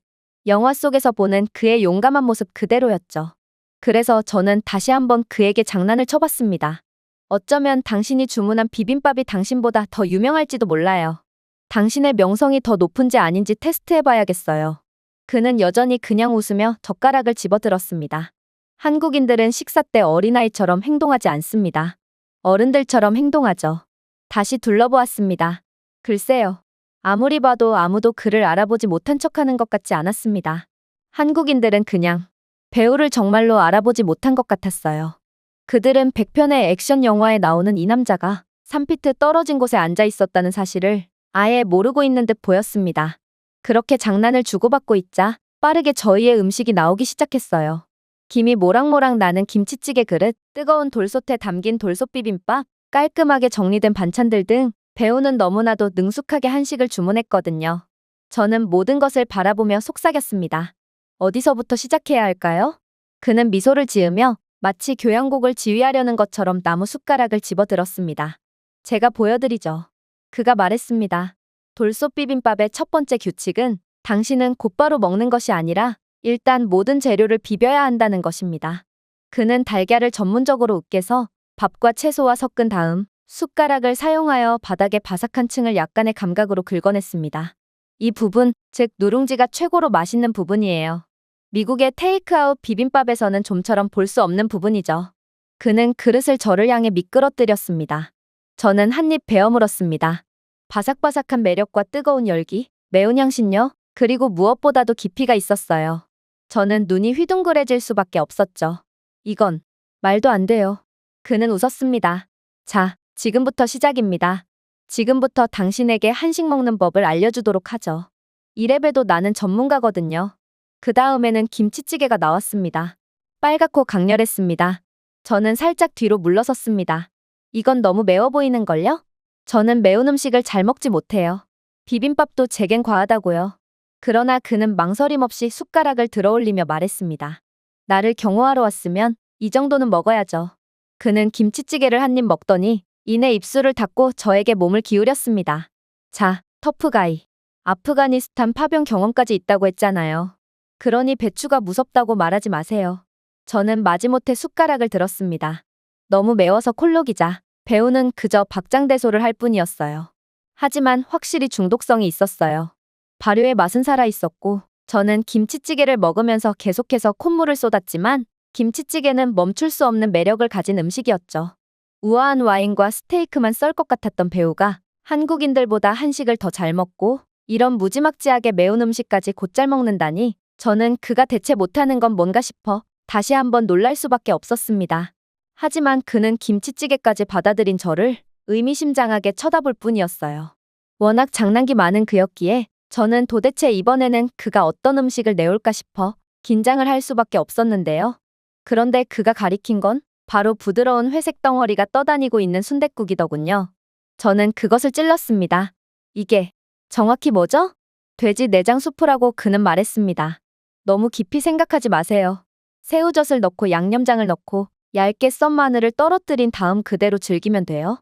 영화 속에서 보는 그의 용감한 모습 그대로였죠. 그래서 저는 다시 한번 그에게 장난을 쳐봤습니다. 어쩌면 당신이 주문한 비빔밥이 당신보다 더 유명할지도 몰라요. 당신의 명성이 더 높은지 아닌지 테스트해봐야겠어요. 그는 여전히 그냥 웃으며 젓가락을 집어들었습니다. 한국인들은 식사 때 어린아이처럼 행동하지 않습니다. 어른들처럼 행동하죠. 다시 둘러보았습니다. 글쎄요. 아무리 봐도 아무도 그를 알아보지 못한 척하는 것 같지 않았습니다. 한국인들은 그냥 배우를 정말로 알아보지 못한 것 같았어요. 그들은 100편의 액션 영화에 나오는 이 남자가 3피트 떨어진 곳에 앉아 있었다는 사실을 아예 모르고 있는 듯 보였습니다. 그렇게 장난을 주고받고 있자 빠르게 저희의 음식이 나오기 시작했어요. 김이 모락모락 나는 김치찌개 그릇, 뜨거운 돌솥에 담긴 돌솥비빔밥, 깔끔하게 정리된 반찬들 등 배우는 너무나도 능숙하게 한식을 주문했거든요. 저는 모든 것을 바라보며 속삭였습니다. 어디서부터 시작해야 할까요? 그는 미소를 지으며 마치 교향곡을 지휘하려는 것처럼 나무 숟가락을 집어들었습니다. 제가 보여드리죠. 그가 말했습니다. 돌솥 비빔밥의 첫 번째 규칙은 당신은 곧바로 먹는 것이 아니라 일단 모든 재료를 비벼야 한다는 것입니다. 그는 달걀을 전문적으로 으깨서 밥과 채소와 섞은 다음 숟가락을 사용하여 바닥의 바삭한 층을 약간의 감각으로 긁어냈습니다. 이 부분, 즉 누룽지가 최고로 맛있는 부분이에요. 미국의 테이크아웃 비빔밥에서는 좀처럼 볼 수 없는 부분이죠. 그는 그릇을 저를 향해 미끄러뜨렸습니다. 저는 한 입 베어 물었습니다. 바삭바삭한 매력과 뜨거운 열기, 매운 향신료, 그리고 무엇보다도 깊이가 있었어요. 저는 눈이 휘둥그레질 수밖에 없었죠. 이건 말도 안 돼요. 그는 웃었습니다. 자, 지금부터 시작입니다. 지금부터 당신에게 한식 먹는 법을 알려주도록 하죠. 이래봬도 나는 전문가거든요. 그 다음에는 김치찌개가 나왔습니다. 빨갛고 강렬했습니다. 저는 살짝 뒤로 물러섰습니다. 이건 너무 매워 보이는걸요? 저는 매운 음식을 잘 먹지 못해요. 비빔밥도 제겐 과하다고요. 그러나 그는 망설임 없이 숟가락을 들어올리며 말했습니다. 나를 경호하러 왔으면 이 정도는 먹어야죠. 그는 김치찌개를 한 입 먹더니 이내 입술을 닫고 저에게 몸을 기울였습니다. 자, 터프가이. 아프가니스탄 파병 경험까지 있다고 했잖아요. 그러니 배추가 무섭다고 말하지 마세요. 저는 마지못해 숟가락을 들었습니다. 너무 매워서 콜록이자 배우는 그저 박장대소를 할 뿐이었어요. 하지만 확실히 중독성이 있었어요. 발효의 맛은 살아있었고 저는 김치찌개를 먹으면서 계속해서 콧물을 쏟았지만 김치찌개는 멈출 수 없는 매력을 가진 음식이었죠. 우아한 와인과 스테이크만 썰 것 같았던 배우가 한국인들보다 한식을 더 잘 먹고 이런 무지막지하게 매운 음식까지 곧잘 먹는다니 저는 그가 대체 못하는 건 뭔가 싶어 다시 한번 놀랄 수밖에 없었습니다. 하지만 그는 김치찌개까지 받아들인 저를 의미심장하게 쳐다볼 뿐이었어요. 워낙 장난기 많은 그였기에 저는 도대체 이번에는 그가 어떤 음식을 내올까 싶어 긴장을 할 수밖에 없었는데요. 그런데 그가 가리킨 건 바로 부드러운 회색 덩어리가 떠다니고 있는 순댓국이더군요. 저는 그것을 찔렀습니다. 이게 정확히 뭐죠? 돼지 내장 수프라고 그는 말했습니다. 너무 깊이 생각하지 마세요. 새우젓을 넣고 양념장을 넣고 얇게 썬 마늘을 떨어뜨린 다음 그대로 즐기면 돼요.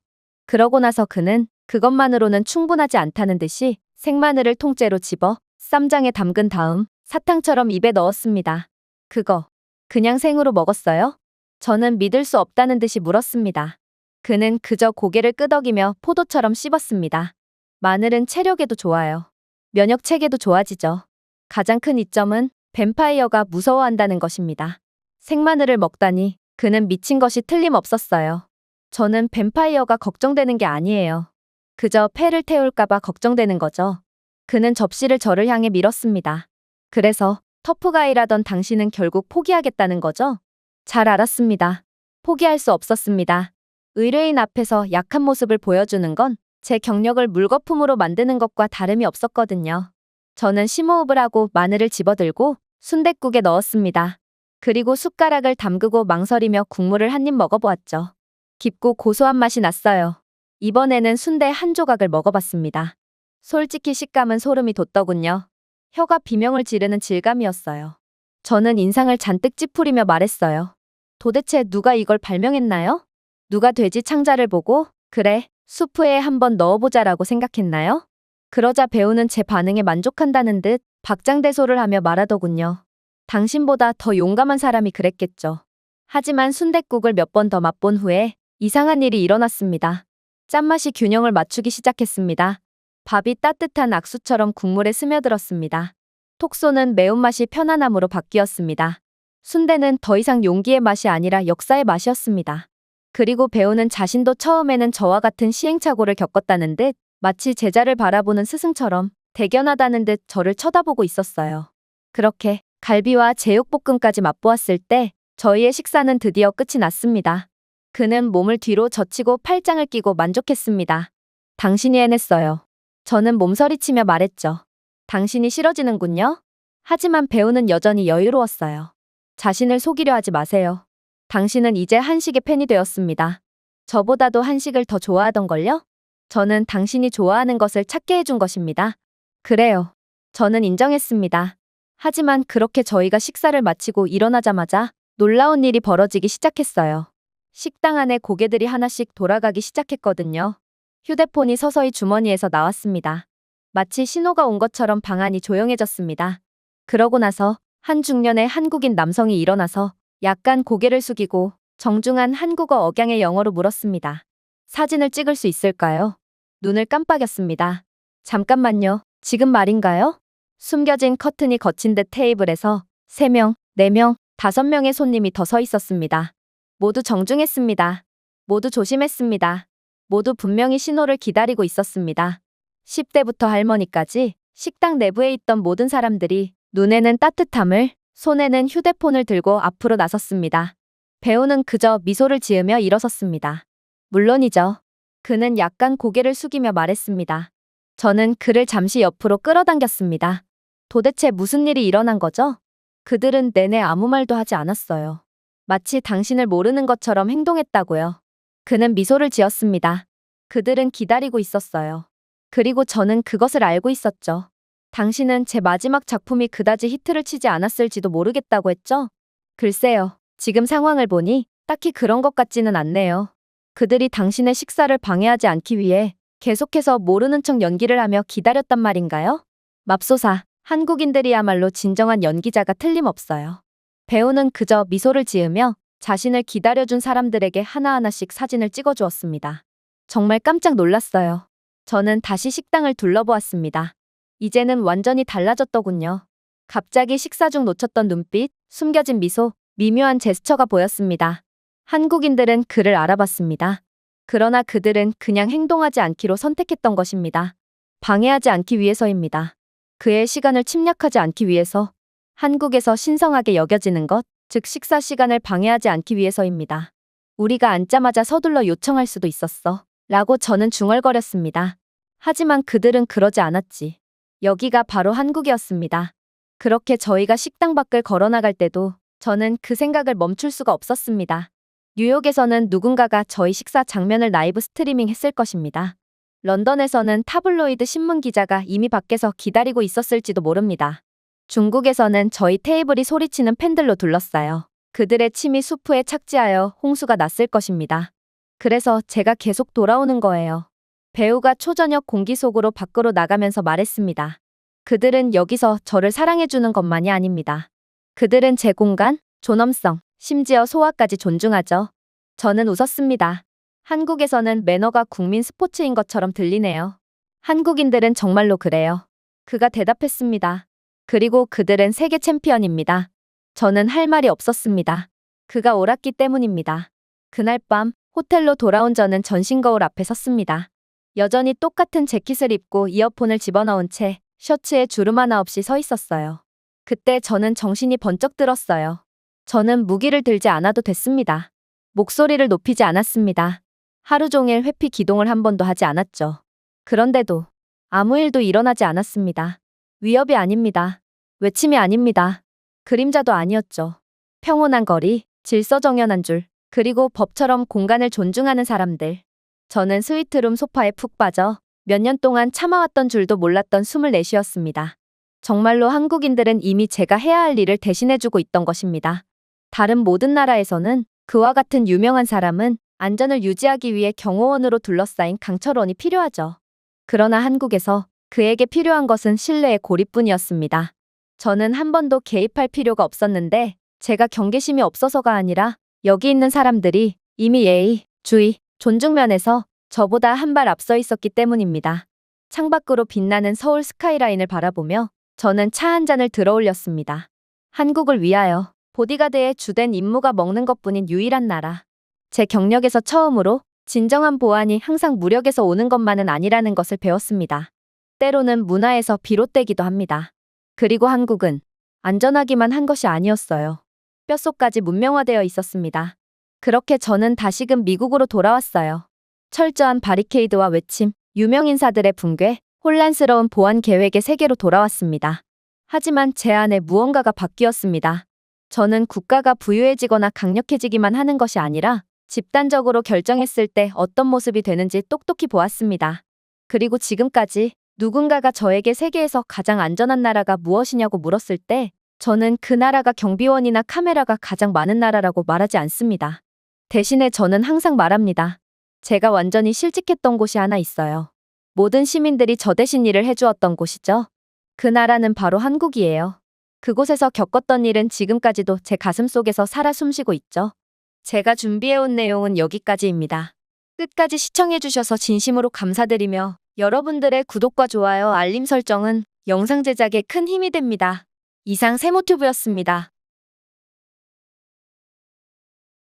그러고 나서 그는 그것만으로는 충분하지 않다는 듯이 생마늘을 통째로 집어 쌈장에 담근 다음 사탕처럼 입에 넣었습니다. 그거 그냥 생으로 먹었어요? 저는 믿을 수 없다는 듯이 물었습니다. 그는 그저 고개를 끄덕이며 포도처럼 씹었습니다. 마늘은 체력에도 좋아요. 면역 체계도 좋아지죠. 가장 큰 이점은 뱀파이어가 무서워한다는 것입니다. 생마늘을 먹다니 그는 미친 것이 틀림없었어요. 저는 뱀파이어가 걱정되는 게 아니에요. 그저 폐를 태울까봐 걱정되는 거죠. 그는 접시를 저를 향해 밀었습니다. 그래서 터프가이라던 당신은 결국 포기하겠다는 거죠? 잘 알았습니다. 포기할 수 없었습니다. 의뢰인 앞에서 약한 모습을 보여주는 건 제 경력을 물거품으로 만드는 것과 다름이 없었거든요. 저는 심호흡을 하고 마늘을 집어들고 순댓국에 넣었습니다. 그리고 숟가락을 담그고 망설이며 국물을 한 입 먹어보았죠. 깊고 고소한 맛이 났어요. 이번에는 순대 한 조각을 먹어봤습니다. 솔직히 식감은 소름이 돋더군요. 혀가 비명을 지르는 질감이었어요. 저는 인상을 잔뜩 찌푸리며 말했어요. 도대체 누가 이걸 발명했나요? 누가 돼지 창자를 보고 그래, 수프에 한번 넣어보자라고 생각했나요? 그러자 배우는 제 반응에 만족한다는 듯 박장대소를 하며 말하더군요. 당신보다 더 용감한 사람이 그랬겠죠. 하지만 순댓국을 몇 번 더 맛본 후에 이상한 일이 일어났습니다. 짠맛이 균형을 맞추기 시작했습니다. 밥이 따뜻한 악수처럼 국물에 스며들었습니다. 톡 쏘는 매운맛이 편안함으로 바뀌었습니다. 순대는 더 이상 용기의 맛이 아니라 역사의 맛이었습니다. 그리고 배우는 자신도 처음에는 저와 같은 시행착오를 겪었다는 듯 마치 제자를 바라보는 스승처럼 대견하다는 듯 저를 쳐다보고 있었어요. 그렇게 갈비와 제육볶음까지 맛보았을 때 저희의 식사는 드디어 끝이 났습니다. 그는 몸을 뒤로 젖히고 팔짱을 끼고 만족했습니다. 당신이 해냈어요. 저는 몸서리치며 말했죠. 당신이 싫어지는군요. 하지만 배우는 여전히 여유로웠어요. 자신을 속이려 하지 마세요. 당신은 이제 한식의 팬이 되었습니다. 저보다도 한식을 더 좋아하던걸요? 저는 당신이 좋아하는 것을 찾게 해준 것입니다. 그래요. 저는 인정했습니다. 하지만 그렇게 저희가 식사를 마치고 일어나자마자 놀라운 일이 벌어지기 시작했어요. 식당 안에 고개들이 하나씩 돌아가기 시작했거든요. 휴대폰이 서서히 주머니에서 나왔습니다. 마치 신호가 온 것처럼 방 안이 조용해졌습니다. 그러고 나서 한 중년의 한국인 남성이 일어나서 약간 고개를 숙이고 정중한 한국어 억양의 영어로 물었습니다. 사진을 찍을 수 있을까요? 눈을 깜빡였습니다. 잠깐만요. 지금 말인가요? 숨겨진 커튼이 거친 듯 테이블에서 3명, 4명, 5명의 손님이 더 서 있었습니다. 모두 정중했습니다. 모두 조심했습니다. 모두 분명히 신호를 기다리고 있었습니다. 10대부터 할머니까지 식당 내부에 있던 모든 사람들이 눈에는 따뜻함을, 손에는 휴대폰을 들고 앞으로 나섰습니다. 배우는 그저 미소를 지으며 일어섰습니다. 물론이죠. 그는 약간 고개를 숙이며 말했습니다. 저는 그를 잠시 옆으로 끌어당겼습니다. 도대체 무슨 일이 일어난 거죠? 그들은 내내 아무 말도 하지 않았어요. 마치 당신을 모르는 것처럼 행동했다고요. 그는 미소를 지었습니다. 그들은 기다리고 있었어요. 그리고 저는 그것을 알고 있었죠. 당신은 제 마지막 작품이 그다지 히트를 치지 않았을지도 모르겠다고 했죠? 글쎄요. 지금 상황을 보니 딱히 그런 것 같지는 않네요. 그들이 당신의 식사를 방해하지 않기 위해 계속해서 모르는 척 연기를 하며 기다렸단 말인가요? 맙소사, 한국인들이야말로 진정한 연기자가 틀림없어요. 배우는 그저 미소를 지으며 자신을 기다려준 사람들에게 하나하나씩 사진을 찍어주었습니다. 정말 깜짝 놀랐어요. 저는 다시 식당을 둘러보았습니다. 이제는 완전히 달라졌더군요. 갑자기 식사 중 놓쳤던 눈빛, 숨겨진 미소, 미묘한 제스처가 보였습니다. 한국인들은 그를 알아봤습니다. 그러나 그들은 그냥 행동하지 않기로 선택했던 것입니다. 방해하지 않기 위해서입니다. 그의 시간을 침략하지 않기 위해서, 한국에서 신성하게 여겨지는 것, 즉 식사 시간을 방해하지 않기 위해서입니다. 우리가 앉자마자 서둘러 요청할 수도 있었어. 라고 저는 중얼거렸습니다. 하지만 그들은 그러지 않았지. 여기가 바로 한국이었습니다. 그렇게 저희가 식당 밖을 걸어나갈 때도 저는 그 생각을 멈출 수가 없었습니다. 뉴욕에서는 누군가가 저희 식사 장면을 라이브 스트리밍 했을 것입니다. 런던에서는 타블로이드 신문 기자가 이미 밖에서 기다리고 있었을지도 모릅니다. 중국에서는 저희 테이블이 소리치는 팬들로 둘러싸여 그들의 침이 수프에 착지하여 홍수가 났을 것입니다. 그래서 제가 계속 돌아오는 거예요. 배우가 초저녁 공기 속으로 밖으로 나가면서 말했습니다. 그들은 여기서 저를 사랑해주는 것만이 아닙니다. 그들은 제 공간, 존엄성, 심지어 소화까지 존중하죠. 저는 웃었습니다. 한국에서는 매너가 국민 스포츠인 것처럼 들리네요. 한국인들은 정말로 그래요. 그가 대답했습니다. 그리고 그들은 세계 챔피언입니다. 저는 할 말이 없었습니다. 그가 옳았기 때문입니다. 그날 밤 호텔로 돌아온 저는 전신 거울 앞에 섰습니다. 여전히 똑같은 재킷을 입고 이어폰을 집어넣은 채 셔츠에 주름 하나 없이 서 있었어요. 그때 저는 정신이 번쩍 들었어요. 저는 무기를 들지 않아도 됐습니다. 목소리를 높이지 않았습니다. 하루 종일 회피 기동을 한 번도 하지 않았죠. 그런데도 아무 일도 일어나지 않았습니다. 위협이 아닙니다. 외침이 아닙니다. 그림자도 아니었죠. 평온한 거리, 질서정연한 줄, 그리고 법처럼 공간을 존중하는 사람들. 저는 스위트룸 소파에 푹 빠져 몇 년 동안 참아왔던 줄도 몰랐던 숨을 내쉬었습니다. 정말로 한국인들은 이미 제가 해야 할 일을 대신해주고 있던 것입니다. 다른 모든 나라에서는 그와 같은 유명한 사람은 안전을 유지하기 위해 경호원으로 둘러싸인 강철원이 필요하죠. 그러나 한국에서 그에게 필요한 것은 신뢰의 고립뿐이었습니다. 저는 한 번도 개입할 필요가 없었는데 제가 경계심이 없어서가 아니라 여기 있는 사람들이 이미 예의, 주의, 존중 면에서 저보다 한 발 앞서 있었기 때문입니다. 창밖으로 빛나는 서울 스카이라인을 바라보며 저는 차 한 잔을 들어 올렸습니다. 한국을 위하여 보디가드의 주된 임무가 먹는 것뿐인 유일한 나라. 제 경력에서 처음으로 진정한 보안이 항상 무력에서 오는 것만은 아니라는 것을 배웠습니다. 때로는 문화에서 비롯되기도 합니다. 그리고 한국은 안전하기만 한 것이 아니었어요. 뼛속까지 문명화되어 있었습니다. 그렇게 저는 다시금 미국으로 돌아왔어요. 철저한 바리케이드와 외침, 유명 인사들의 붕괴, 혼란스러운 보안 계획의 세계로 돌아왔습니다. 하지만 제 안에 무언가가 바뀌었습니다. 저는 국가가 부유해지거나 강력해지기만 하는 것이 아니라 집단적으로 결정했을 때 어떤 모습이 되는지 똑똑히 보았습니다. 그리고 지금까지 누군가가 저에게 세계에서 가장 안전한 나라가 무엇이냐고 물었을 때 저는 그 나라가 경비원이나 카메라가 가장 많은 나라라고 말하지 않습니다. 대신에 저는 항상 말합니다. 제가 완전히 실직했던 곳이 하나 있어요. 모든 시민들이 저 대신 일을 해주었던 곳이죠. 그 나라는 바로 한국이에요. 그곳에서 겪었던 일은 지금까지도 제 가슴 속에서 살아 숨쉬고 있죠. 제가 준비해온 내용은 여기까지입니다. 끝까지 시청해주셔서 진심으로 감사드리며 여러분들의 구독과 좋아요, 알림 설정은 영상 제작에 큰 힘이 됩니다. 이상 세모튜브였습니다.